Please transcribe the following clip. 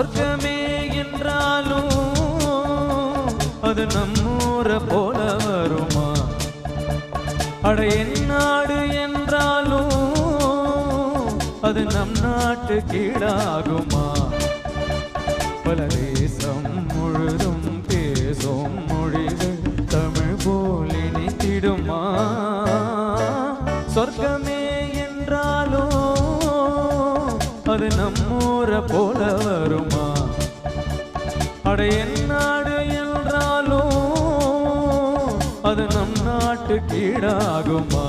சொர்க்கமே என்றாலும் அது நம்மூரை போல வருமா? அட என் நாடு என்றாலும் அது நம் நாட்டு கீழாகுமா? பல தேசம் முழுதும் பேசும் மொழிகள் தமிழ் போல் இனித்திடுமா? சொர்க்கமே என்றாலும் அது நம்மூரை போல வருமா? அட என் நாடு என்றாலும் அது நம் நாட்டு கீழாகுமா?